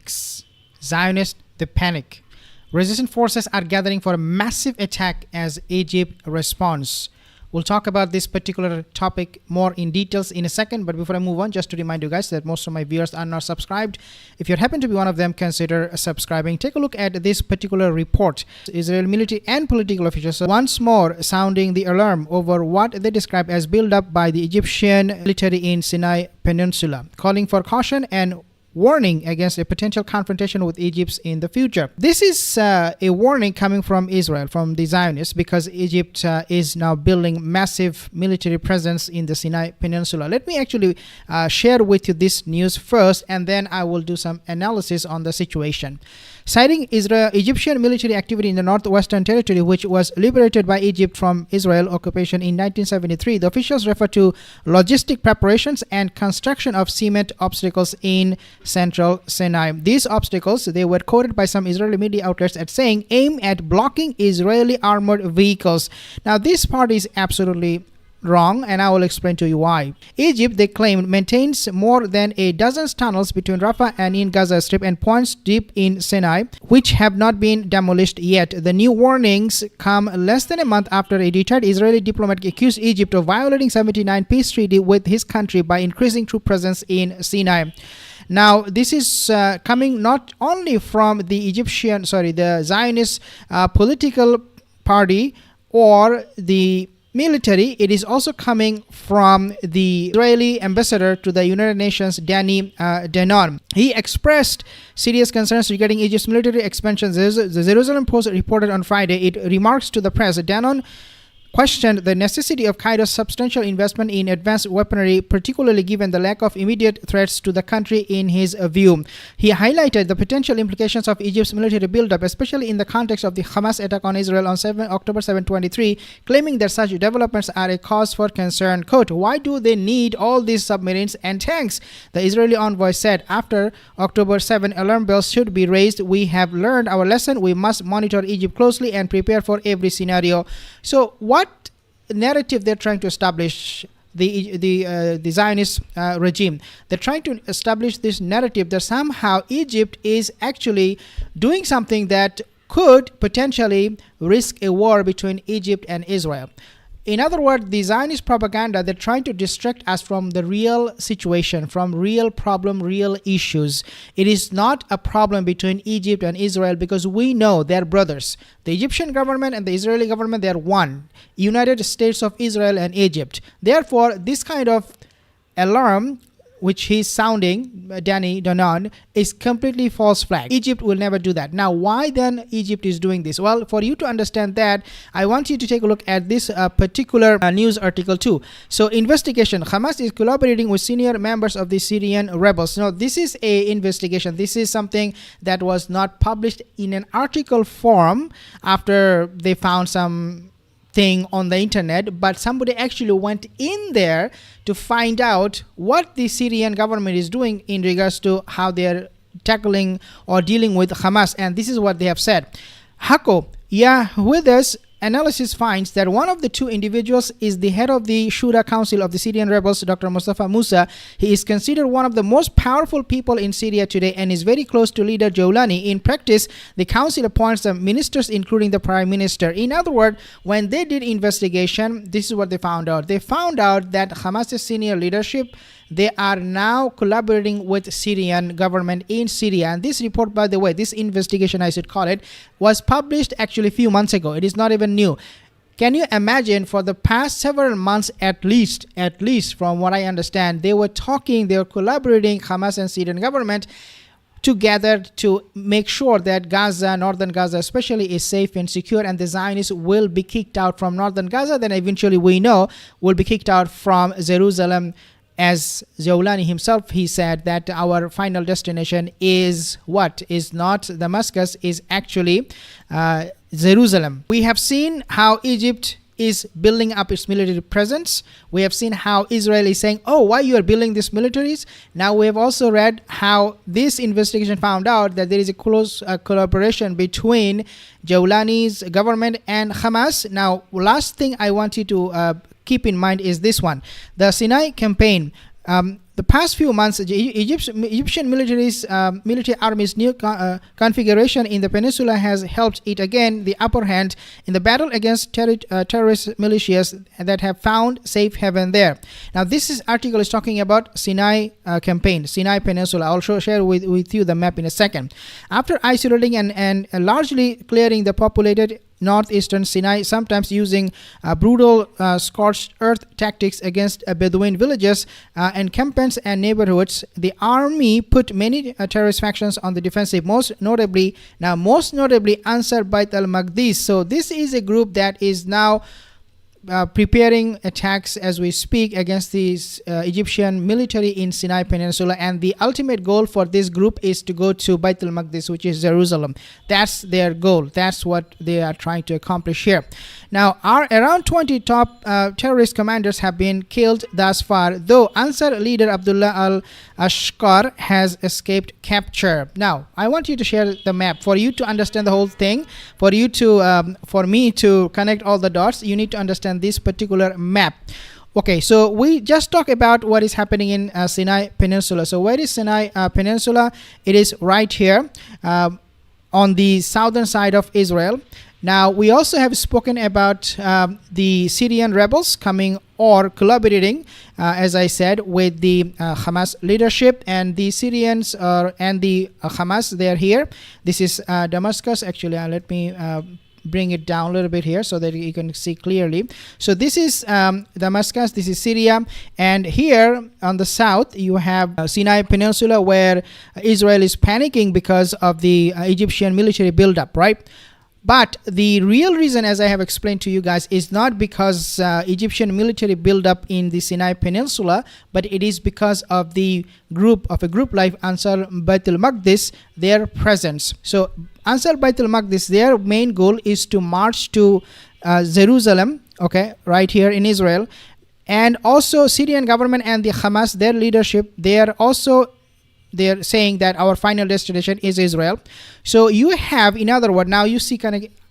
panics. Zionists, they panic. Resistance forces are gathering for a massive attack as Egypt responds. We'll talk about this particular topic more in details in a second, but before I move on, just to remind you guys that most of my viewers are not subscribed. If you happen to be one of them, consider subscribing. Take a look at this particular report. Israel military and political officials once more sounding the alarm over what they describe as build-up by the Egyptian military in Sinai Peninsula, calling for caution and warning against a potential confrontation with Egypt in the future. This is a warning coming from Israel, from the Zionists, because Egypt is now building massive military presence in the Sinai Peninsula. Let me actually share with you this news first, and then I will do some analysis on the situation. Citing Egyptian military activity in the Northwestern Territory, which was liberated by Egypt from Israel occupation in 1973, the officials refer to logistic preparations and construction of cement obstacles in central Sinai. These obstacles, they were quoted by some Israeli media outlets as saying, aim at blocking Israeli armored vehicles. Now, this part is absolutely wrong, and I will explain to you why. Egypt, they claim, maintains more than a dozen tunnels between Rafah and in Gaza Strip and points deep in Sinai, which have not been demolished yet. The new warnings come less than a month after a retired Israeli diplomat accused Egypt of violating 79 peace treaty with his country by increasing troop presence in Sinai. Now, this is coming not only from the Zionist political party or the military, it is also coming from the Israeli ambassador to the United Nations, Danny Danon. He expressed serious concerns regarding Egypt's military expansion. The Jerusalem Post reported on Friday. It remarks to the press, Danon questioned the necessity of Cairo's substantial investment in advanced weaponry, particularly given the lack of immediate threats to the country in his view. He highlighted the potential implications of Egypt's military buildup, especially in the context of the Hamas attack on Israel on October 7, 2023, claiming that such developments are a cause for concern. Quote, why do they need all these submarines and tanks? The Israeli envoy said, after October 7, alarm bells should be raised. We have learned our lesson. We must monitor Egypt closely and prepare for every scenario. So what narrative they're trying to establish, the Zionist regime, they're trying to establish this narrative that somehow Egypt is actually doing something that could potentially risk a war between Egypt and Israel. In other words, the Zionist propaganda, they're trying to distract us from the real situation, from real problem, real issues. It is not a problem between Egypt and Israel because we know they're brothers. The Egyptian government and the Israeli government, they're one. United States of Israel and Egypt. Therefore, this kind of alarm which he's sounding, Danny Danon, is completely false flag. Egypt will never do that. Now, why then Egypt is doing this? Well, for you to understand that, I want you to take a look at this particular news article too. So, investigation. Hamas is collaborating with senior members of the Syrian rebels. Now, this is a investigation. This is something that was not published in an article form after they found some thing on the internet, but somebody actually went in there to find out what the Syrian government is doing in regards to how they're tackling or dealing with Hamas. And this is what they have said. Hako, with us, analysis finds that one of the two individuals is the head of the Shura Council of the Syrian rebels, Dr. Mustafa Musa. He is considered one of the most powerful people in Syria today and is very close to leader Joulani. In practice, the council appoints the ministers, including the prime minister. In other words, when they did investigation, this is what they found out. They found out that Hamas's senior leadership, they are now collaborating with Syrian government in Syria. And this report, by the way, this investigation, I should call it, was published actually a few months ago. It is not even new. Can you imagine for the past several months at least from what I understand, they were collaborating, Hamas and Syrian government, together to make sure that Gaza, northern Gaza especially, is safe and secure, and the Zionists will be kicked out from northern Gaza. Then eventually we know will be kicked out from Jerusalem. As Joulani himself, he said that our final destination is what? Is not Damascus, is actually Jerusalem. We have seen how Egypt is building up its military presence. We have seen how Israel is saying, oh, why you are building these militaries? Now we have also read how this investigation found out that there is a close collaboration between Joulani's government and Hamas. Now, last thing I want you to keep in mind is this one. The Sinai campaign, the past few months, Egyptian military army's new configuration in the peninsula has helped it again the upper hand in the battle against terrorist militias that have found safe haven there. Now, this article is talking about Sinai campaign, Sinai Peninsula. I'll share with you the map in a second. After isolating and largely clearing the populated northeastern Sinai, sometimes using brutal scorched earth tactics against Bedouin villages, encampments and neighborhoods, the army put many terrorist factions on the defensive, most notably Ansar Bait al-Maqdis. So this is a group that is now preparing attacks as we speak against the Egyptian military in Sinai Peninsula, and the ultimate goal for this group is to go to Bait al-Maqdis, which is Jerusalem. That's their goal. That's what they are trying to accomplish here. Now, around 20 top terrorist commanders have been killed thus far, though Ansar leader Abdullah al-Ashqar has escaped capture. Now, I want you to share the map for you to understand the whole thing. For you to, for me to connect all the dots, you need to understand this particular map. Okay, so we just talked about what is happening in Sinai Peninsula. So where is Sinai Peninsula? It is right here on the southern side of Israel. Now, we also have spoken about the Syrian rebels coming or collaborating, as I said, with the Hamas leadership, and the Syrians and the Hamas, they are here. This is Damascus. Actually, let me bring it down a little bit here so that you can see clearly. So this is Damascus, this is Syria, and here on the south you have Sinai Peninsula, where Israel is panicking because of the Egyptian military buildup, right? But the real reason, as I have explained to you guys, is not because Egyptian military buildup in the Sinai Peninsula, but it is because of a group like Ansar Bait al-Maqdis, their presence. So Ansar Bait al-Maqdis, their main goal is to march to Jerusalem, okay, right here in Israel. And also Syrian government and the Hamas, their leadership, they're saying that our final destination is Israel. So you have, in other words, now you see,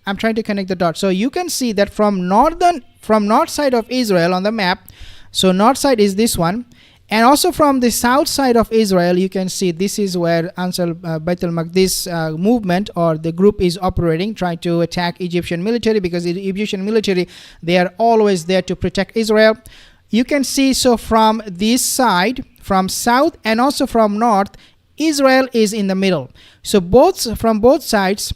I'm trying to connect the dots. So you can see that from north side of Israel on the map, so north side is this one, and also from the south side of Israel, you can see this is where Ansar Bait al-Maqdis movement or the group is operating, trying to attack Egyptian military, because the Egyptian military, they are always there to protect Israel. You can see, so from this side, from south and also from north, Israel is in the middle. So from both sides,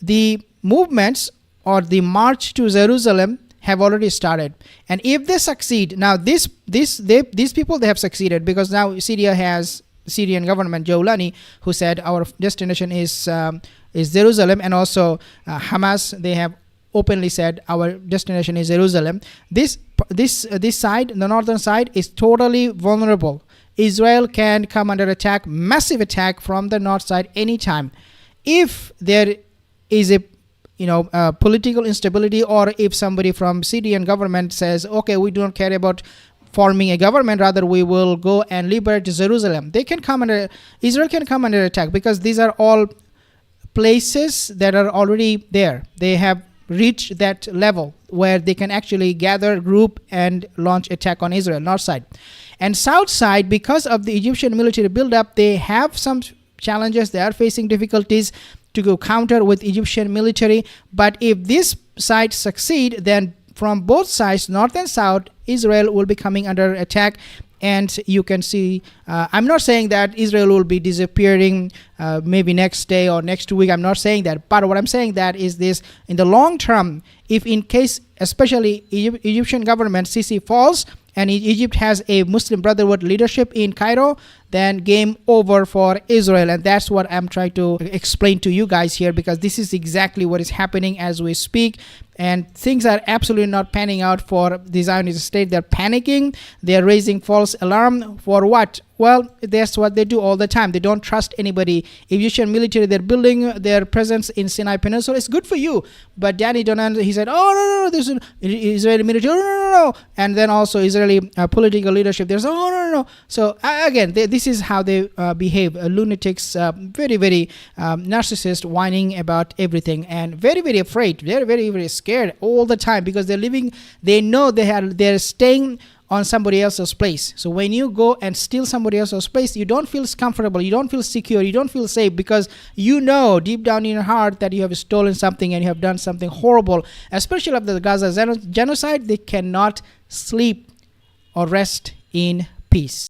the movements or the march to Jerusalem have already started. And if they succeed, now these people, they have succeeded, because now Syria has Syrian government, Jawlani, who said our destination is Jerusalem, and also Hamas, they have openly said our destination is Jerusalem. This side, the northern side, is totally vulnerable. Israel can come under attack, massive attack from the north side anytime. If there is a political instability, or if somebody from Syrian government says, okay, we don't care about forming a government, rather we will go and liberate Jerusalem, Israel can come under attack, because these are all places that are already there. They have reached that level where they can actually gather, group, and launch attack on Israel, north side. And south side, because of the Egyptian military buildup, they have some challenges. They are facing difficulties to go counter with Egyptian military. But if this side succeed, then from both sides, north and south, Israel will be coming under attack. And you can see, I'm not saying that Israel will be disappearing maybe next day or next week. I'm not saying that. But what I'm saying that is this: in the long term, if in case, especially Egyptian government, Sisi falls, and Egypt has a Muslim Brotherhood leadership in Cairo, then game over for Israel. And that's what I'm trying to explain to you guys here, because this is exactly what is happening as we speak. And things are absolutely not panning out for the Zionist state. They're panicking. They're raising false alarm. For what? Well, that's what they do all the time. They don't trust anybody. Egyptian military, they're building their presence in Sinai Peninsula. It's good for you. But Danny Donan, he said, no, this is Israeli military. No. And then also Israeli political leadership, there's, no. So again, this is how they behave. Lunatics, very, very narcissist, whining about everything, and very, very afraid. They're very, very scared all the time, because they know they're staying on somebody else's place. So when you go and steal somebody else's place, you don't feel comfortable, you don't feel secure, you don't feel safe, because you know deep down in your heart that you have stolen something and you have done something horrible. Especially after the Gaza genocide, they cannot sleep or rest in peace.